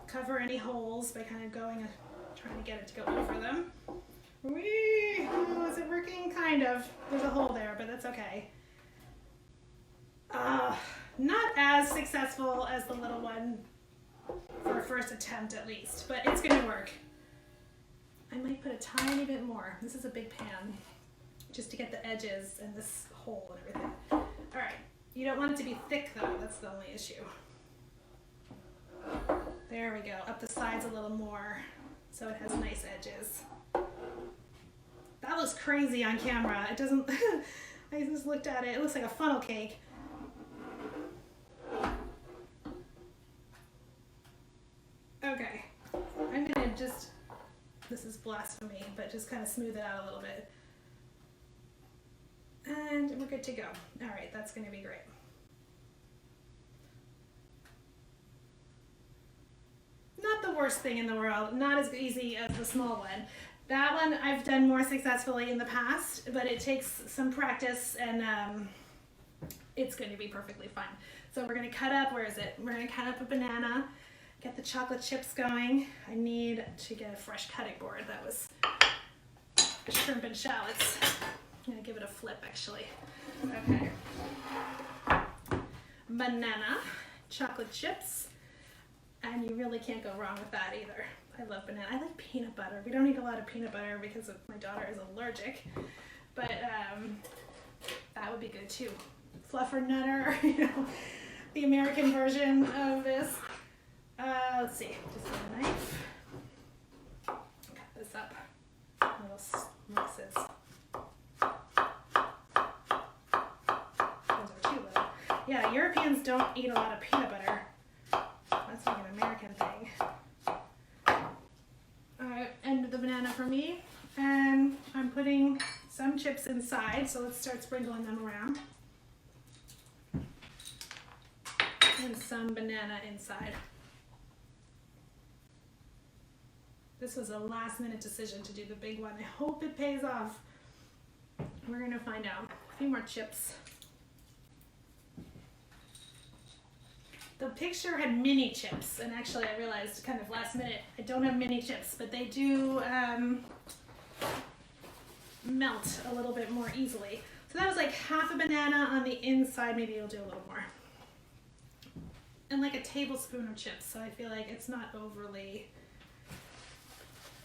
Cover any holes by kind of going, trying to get it to go over them. Whee! Oh, is it working? Kind of. There's a hole there, but that's okay. Not as successful as the little one for a first attempt at least, but it's gonna work. I might put a tiny bit more. This is a big pan, just to get the edges and this hole and everything. All right, you don't want it to be thick though, that's the only issue. There we go, up the sides a little more, so it has nice edges. That looks crazy on camera. It doesn't, I just looked at it, it looks like a funnel cake. Okay, I'm gonna just, this is blasphemy, but just kind of smooth it out a little bit. And we're good to go. All right, that's gonna be great. Not the worst thing in the world, not as easy as the small one. That one I've done more successfully in the past, but it takes some practice and it's going to be perfectly fine. So we're going to cut up, where is it? We're going to cut up a banana, get the chocolate chips going. I need to get a fresh cutting board. That was shrimp and shallots. I'm going to give it a flip actually. Okay. Banana, chocolate chips. And you really can't go wrong with that either. I love banana. I like peanut butter. We don't eat a lot of peanut butter because my daughter is allergic, but that would be good too. Fluffer nutter, you know, the American version of this. Let's see, just get a knife. Cut this up, little slices. Those are too little. Yeah, Europeans don't eat a lot of peanut butter. That's like an American thing. Alright, and the banana for me. And I'm putting some chips inside, so let's start sprinkling them around. And some banana inside. This was a last minute decision to do the big one. I hope it pays off. We're gonna find out. A few more chips. The picture had mini chips, and actually I realized kind of last minute, I don't have mini chips, but they do melt a little bit more easily. So that was like half a banana on the inside, maybe you'll do a little more. And like a tablespoon of chips, so I feel like it's not overly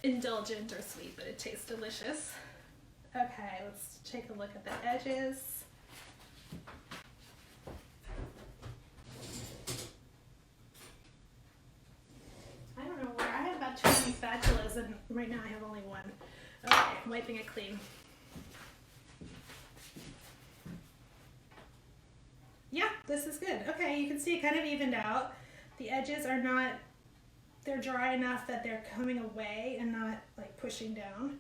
indulgent or sweet, but it tastes delicious. Okay, let's take a look at the edges. I don't know where, I had about 20 spatulas and right now I have only one. Okay, I'm wiping it clean. Yeah, this is good. Okay, you can see it kind of evened out. The edges are not, they're dry enough that they're coming away and not like pushing down.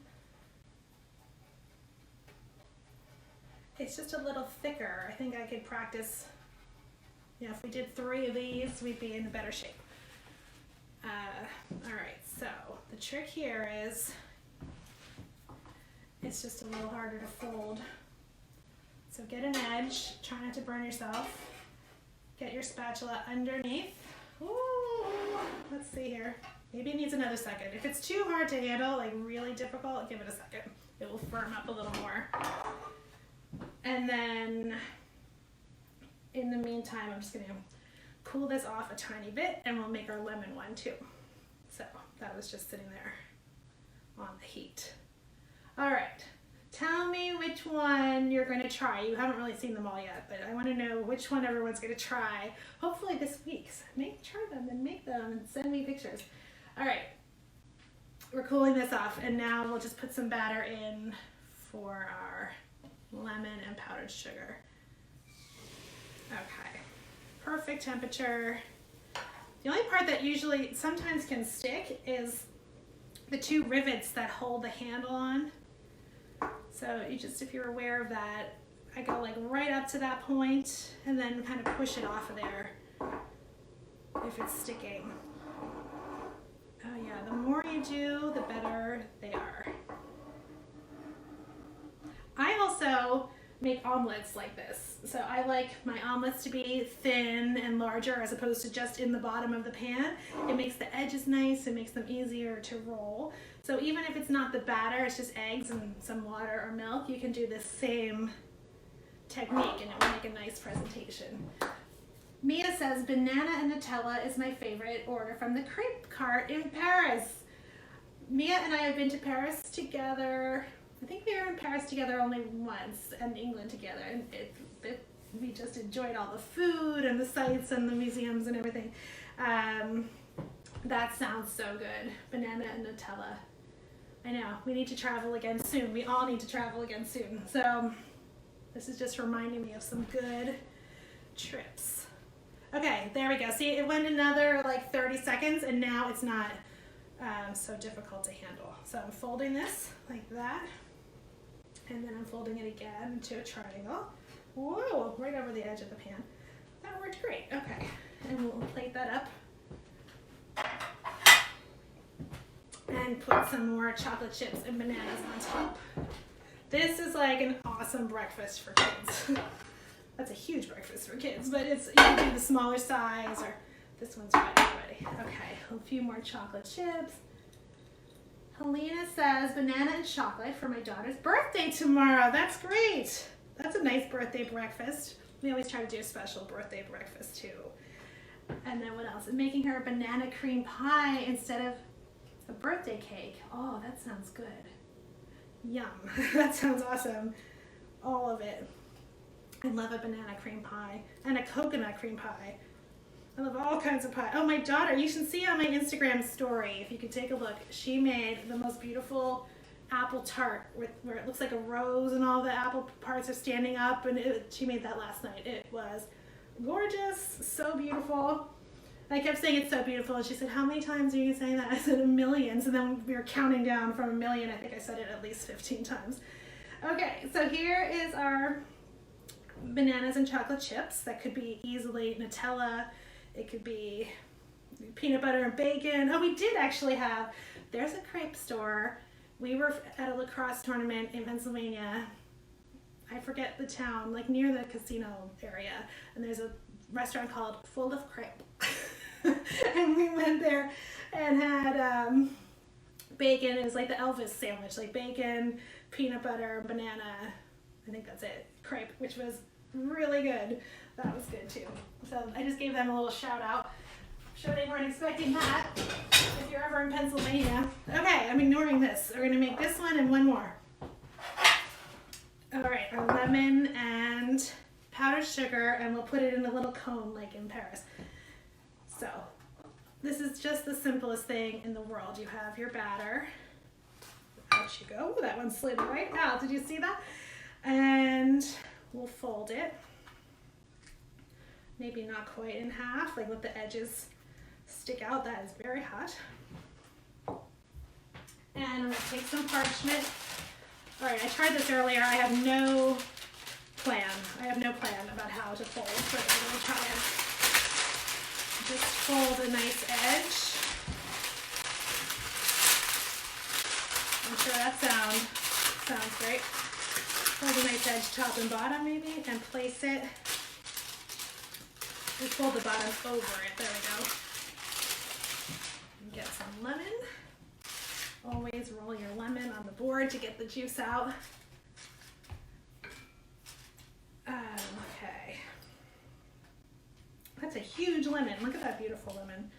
It's just a little thicker. I think I could practice, you know, if we did 3 of these, we'd be in better shape. All right, so the trick here is, it's just a little harder to fold. So get an edge, try not to burn yourself. Get your spatula underneath. Ooh, let's see here. Maybe it needs another second. If it's too hard to handle, like really difficult, give it a second. It will firm up a little more. And then in the meantime, I'm just gonna cool this off a tiny bit and we'll make our lemon one too. So that was just sitting there on the heat. All right, tell me which one you're gonna try. You haven't really seen them all yet, but I wanna know which one everyone's gonna try. Hopefully this week. So try them and make them and send me pictures. All right, we're cooling this off and now we'll just put some batter in for our lemon and powdered sugar. Okay, perfect temperature. The only part that usually sometimes can stick is the 2 rivets that hold the handle on. So you just, if you're aware of that, I go like right up to that point and then kind of push it off of there if it's sticking. Oh yeah, the more you do, the better they are. I also make omelets like this. So I like my omelets to be thin and larger as opposed to just in the bottom of the pan. It makes the edges nice, it makes them easier to roll. So even if it's not the batter, it's just eggs and some water or milk, you can do the same technique and it will make a nice presentation. Mia says, banana and Nutella is my favorite order from the crepe cart in Paris. Mia and I have been to Paris together. I think we were in Paris together only once and England together. And we just enjoyed all the food and the sights and the museums and everything. That sounds so good. Banana and Nutella. I know, we need to travel again soon. We all need to travel again soon. So this is just reminding me of some good trips. Okay, there we go. See, it went another like 30 seconds and now it's not so difficult to handle. So I'm folding this like that. And then I'm folding it again into a triangle. Whoa, right over the edge of the pan. That worked great. Okay, and we'll plate that up. And put some more chocolate chips and bananas on top. This is like an awesome breakfast for kids. That's a huge breakfast for kids, but it's, you can do the smaller size or this one's ready already. Okay, a few more chocolate chips. Helena says, banana and chocolate for my daughter's birthday tomorrow. That's great. That's a nice birthday breakfast. We always try to do a special birthday breakfast too. And then what else? I'm making her a banana cream pie instead of a birthday cake. Oh, that sounds good. Yum. That sounds awesome. All of it. I love a banana cream pie and a coconut cream pie. I love all kinds of pie. Oh, my daughter, you should see on my Instagram story, if you could take a look, she made the most beautiful apple tart where it looks like a rose and all the apple parts are standing up, and she made that last night. It was gorgeous, so beautiful. I kept saying it's so beautiful, and she said, how many times are you saying that? I said millions, and then we were counting down from a million. I think I said it at least 15 times. Okay, so here is our bananas and chocolate chips. That could be easily Nutella. It could be peanut butter and bacon. Oh, we did actually have, there's a crepe store. We were at a lacrosse tournament in Pennsylvania. I forget the town, like near the casino area. And there's a restaurant called Full of Crepe. And we went there and had bacon. It was like the Elvis sandwich, like bacon, peanut butter, banana. I think that's it. Crepe, which was really good. That was good too. So I just gave them a little shout out. Sure they weren't expecting that if you're ever in Pennsylvania. Okay, I'm ignoring this. We're gonna make this one and one more. All right, our lemon and powdered sugar, and we'll put it in a little cone like in Paris. So this is just the simplest thing in the world. You have your batter. Out you go. Ooh, that one slid right out. Did you see that? And we'll fold it. Maybe not quite in half, like let the edges stick out. That is very hot. And I'm gonna take some parchment. All right, I tried this earlier. I have no plan. I have no plan about how to fold, but I'm gonna try it. Just fold a nice edge. I'm sure that sounds great. Fold a nice edge top and bottom maybe, and place it. We fold the bottom over it. There we go. And get some lemon. Always roll your lemon on the board to get the juice out. Okay. That's a huge lemon. Look at that beautiful lemon.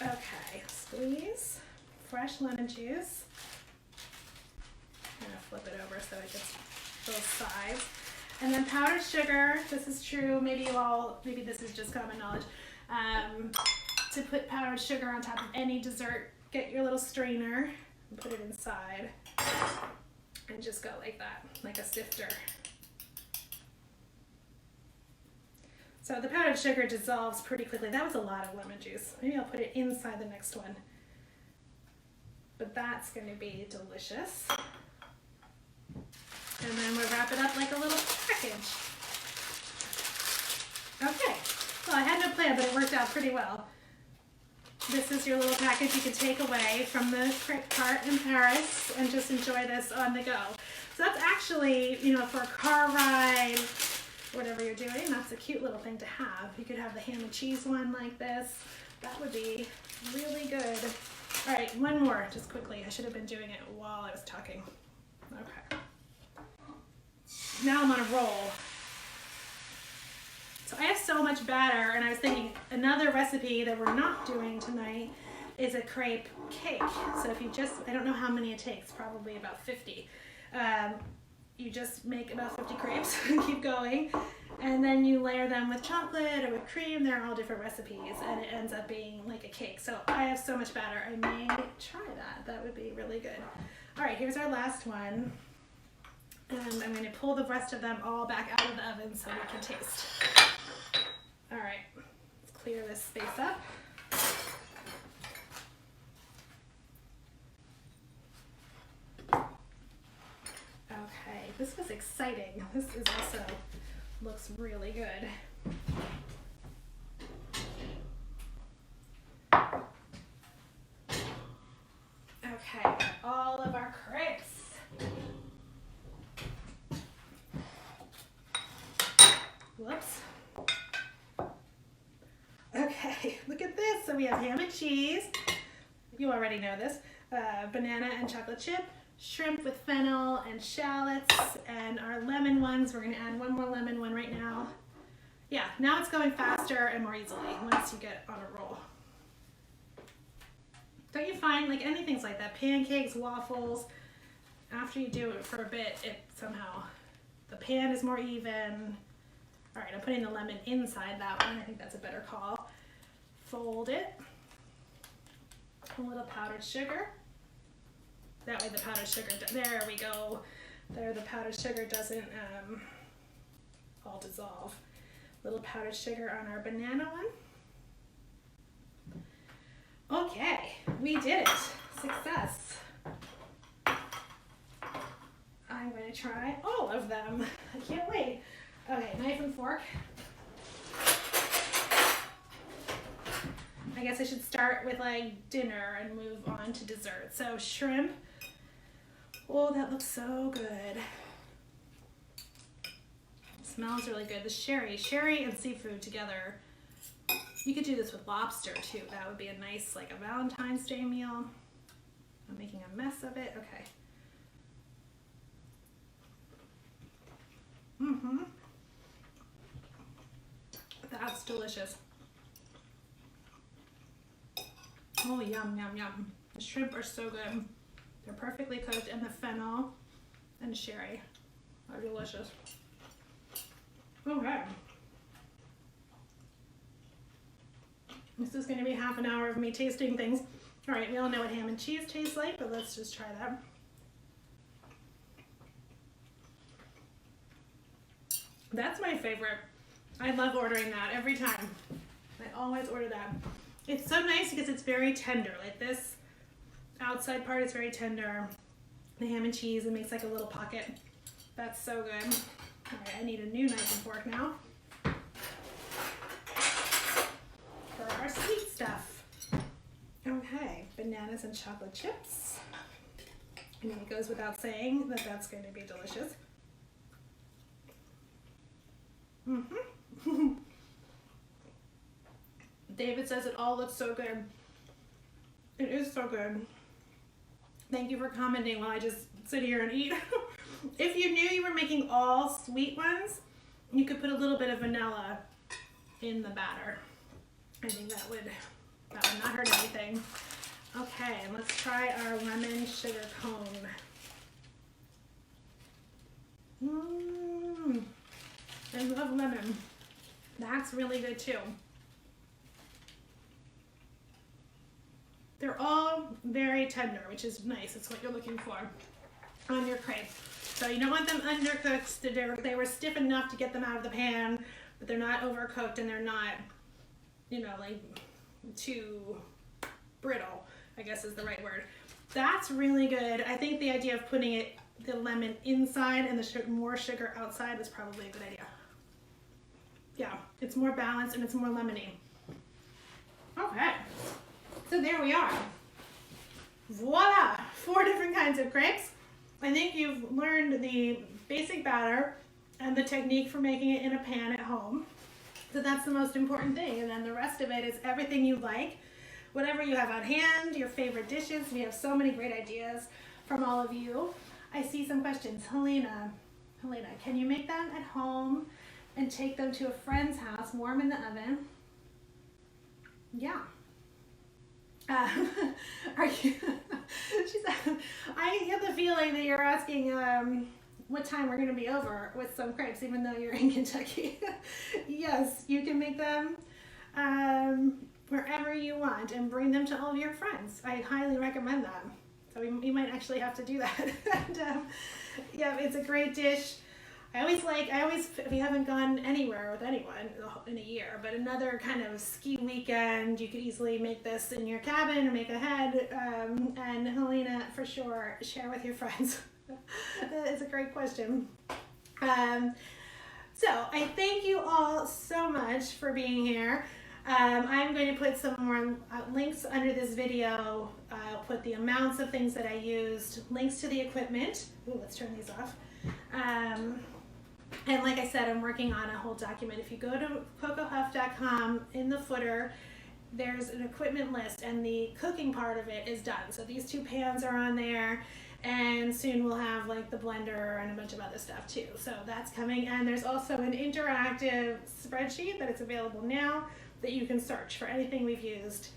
Okay, squeeze fresh lemon juice. I'm gonna flip it over so it gets both sides. And then powdered sugar. This is true. Maybe this is just common knowledge. To put powdered sugar on top of any dessert, get your little strainer and put it inside and just go like that, like a sifter. So the powdered sugar dissolves pretty quickly. That was a lot of lemon juice. Maybe I'll put it inside the next one. But that's going to be delicious. And then we'll wrap it up like a little package. Okay, well I had no plan, but it worked out pretty well. This is your little package you can take away from the crepe cart in Paris and just enjoy this on the go. So that's actually, for a car ride, whatever you're doing, that's a cute little thing to have. You could have the ham and cheese one like this. That would be really good. All right, one more, just quickly. I should have been doing it while I was talking. Okay. Now I'm on a roll. So I have so much batter, and I was thinking another recipe that we're not doing tonight is a crepe cake. So if you I don't know how many it takes, probably about 50. You just make about 50 crepes and keep going. And then you layer them with chocolate or with cream. They're all different recipes, and it ends up being like a cake. So I have so much batter, I may try that. That would be really good. All right, here's our last one. And I'm going to pull the rest of them all back out of the oven so we can taste. All right, let's clear this space up. Okay, this was exciting. This is also looks really good. Okay, all of our crepes. Whoops. Okay, look at this. So we have ham and cheese. You already know this. Banana and chocolate chip. Shrimp with fennel and shallots. And our lemon ones. We're going to add one more lemon one right now. Yeah, now it's going faster and more easily once you get on a roll. Don't you find, like anything's like that? Pancakes, waffles. After you do it for a bit, it somehow, the pan is more even. All right, I'm putting the lemon inside that one. I think that's a better call. Fold it. A little powdered sugar. That way the powdered sugar, there we go. There, the powdered sugar doesn't all dissolve. Little powdered sugar on our banana one. Okay, we did it. Success. I'm going to try all of them. I can't wait. Okay, knife and fork. I guess I should start with like dinner and move on to dessert. So shrimp. Oh, that looks so good. It smells really good. The sherry and seafood together. You could do this with lobster too. That would be a nice, like a Valentine's Day meal. I'm making a mess of it. Okay. That's delicious. Oh, yum, yum, yum. The shrimp are so good. They're perfectly cooked, and the fennel and sherry are delicious. Okay. This is going to be half an hour of me tasting things. All right, we all know what ham and cheese tastes like, but let's just try that. That's my favorite. I love ordering that every time. I always order that. It's so nice because it's very tender. Like this outside part is very tender. The ham and cheese, it makes like a little pocket. That's so good. All right, I need a new knife and fork now for our sweet stuff. Okay, bananas and chocolate chips. I mean, it goes without saying that that's going to be delicious. David says it all looks so good. It is so good. Thank you for commenting while I just sit here and eat. If you knew you were making all sweet ones, you could put a little bit of vanilla in the batter. I think that would not hurt anything. Okay, and let's try our lemon sugar cone. I love lemon. That's really good too. They're all very tender, which is nice. It's what you're looking for on your crepe. So you don't want them undercooked. They were stiff enough to get them out of the pan, but they're not overcooked and they're not, you know, like too brittle, I guess is the right word. That's really good. I think the idea of putting the lemon inside and the more sugar outside is probably a good idea. Yeah, it's more balanced and it's more lemony. Okay, so there we are. Voila, 4 different kinds of crepes. I think you've learned the basic batter and the technique for making it in a pan at home. So that's the most important thing. And then the rest of it is everything you like, whatever you have on hand, your favorite dishes. We have so many great ideas from all of you. I see some questions. Helena, can you make them at home and take them to a friend's house, warm in the oven? Yeah. Are you? She said, I get the feeling that you're asking what time we're going to be over with some crepes, even though you're in Kentucky. Yes, you can make them wherever you want and bring them to all of your friends. I highly recommend that. So you might actually have to do that. And, yeah, it's a great dish. I always, if you haven't gone anywhere with anyone in a year, but another kind of ski weekend, you could easily make this in your cabin or make ahead. And Helena, for sure, share with your friends. It's a great question. So I thank you all so much for being here. I'm going to put some more links under this video. I'll put the amounts of things that I used, links to the equipment. Ooh, let's turn these off. And like I said, I'm working on a whole document. If you go to cocohuff.com, in the footer, there's an equipment list and the cooking part of it is done. So these 2 pans are on there, and soon we'll have like the blender and a bunch of other stuff too. So that's coming. And there's also an interactive spreadsheet that is available now that you can search for anything we've used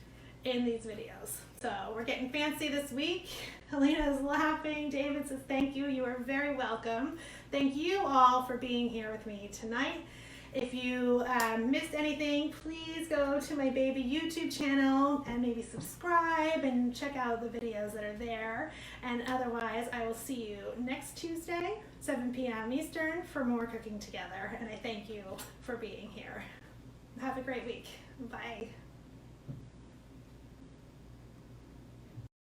in these videos. So we're getting fancy this week. Helena is laughing. David says thank you. You are very welcome. Thank you all for being here with me tonight. If you missed anything, please go to my baby YouTube channel and maybe subscribe and check out the videos that are there. And otherwise, I will see you next Tuesday, 7 p.m. Eastern, for more cooking together. And I thank you for being here. Have a great week. Bye.